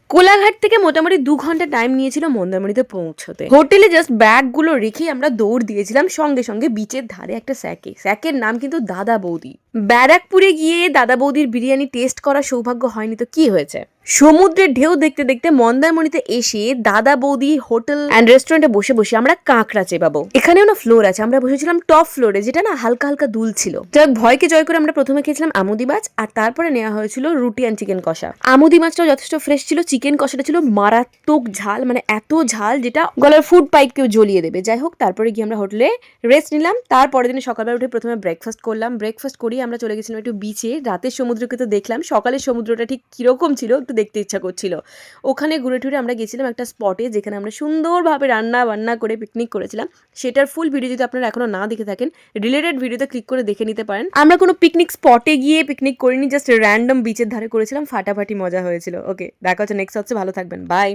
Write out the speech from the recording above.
কোলাঘাট থেকে মোটামুটি 2 ঘন্টা টাইম নিয়েছিল মন্দারমণিতে পৌঁছতে। হোটেলে জাস্ট ব্যাগগুলো রেখেই আমরা দৌড় দিয়েছিলাম সঙ্গে সঙ্গে বিচের ধারে একটা স্যাকের নাম কিন্তু দাদা বৌদি। ব্যারাকপুরে গিয়ে দাদা বৌদির বিরিয়ানি টেস্ট করার সৌভাগ্য হয়নি তো কি হয়েছে, সমুদ্রের ঢেউ দেখতে দেখতে মন্দারমণিতে এসে দাদা বৌদি হোটেল অ্যান্ড রেস্টুরেন্টে বসে বসে আমরা কাঁকড়া চেবাবো। এখানেও না ফ্লোর আছে, আমরা বসেছিলাম টপ ফ্লোরে, যেটা না হালকা হালকা দুল ছিল। যাক, ভয়কে জয় করে আমরা প্রথমে খেয়েছিলাম আমুদি মাছ, আর তারপরে নেওয়া হয়েছিল রুটি অ্যান্ড চিকেন কষা। আমুদি মাছটাও যথেষ্ট ফ্রেশ ছিল, চিকেন কষাটা ছিল মারাত্মক ঝাল, মানে এত ঝাল যেটা গলার ফুড পাইপ কেউ জ্বলিয়ে দেবে। যাই হোক, তারপরে গিয়ে আমরা হোটেলে রেস্ট নিলাম। তারপরের দিনে সকালবেলা উঠে প্রথমে ব্রেকফাস্ট করলাম। ব্রেকফাস্ট করিয়ে আমরা চলে গেছিলাম একটু বিচে। রাতের সমুদ্রকে তো দেখলাম, সকালের সমুদ্রটা ঠিক কিরকম ছিল একটু দেখতে ইচ্ছা করছিল। ওখানে ঘুরে টুরে আমরা গেছিলাম একটা স্পটে, যেখানে আমরা সুন্দরভাবে রান্না বান্না করে পিকনিক করেছিলাম। সেটার ফুল ভিডিও যদি আপনারা এখনো না দেখে থাকেন, রিলেটেড ভিডিওতে ক্লিক করে দেখে নিতে পারেন। আমরা কোনো পিকনিক স্পটে গিয়ে পিকনিক করিনি, জাস্ট র্যান্ডম বিচের ধারে করেছিলাম, ফাটাফাটি মজা হয়েছিল। ওকে, দেখা হচ্ছে নেক্সট হচ্ছে, ভালো থাকবেন, বাই।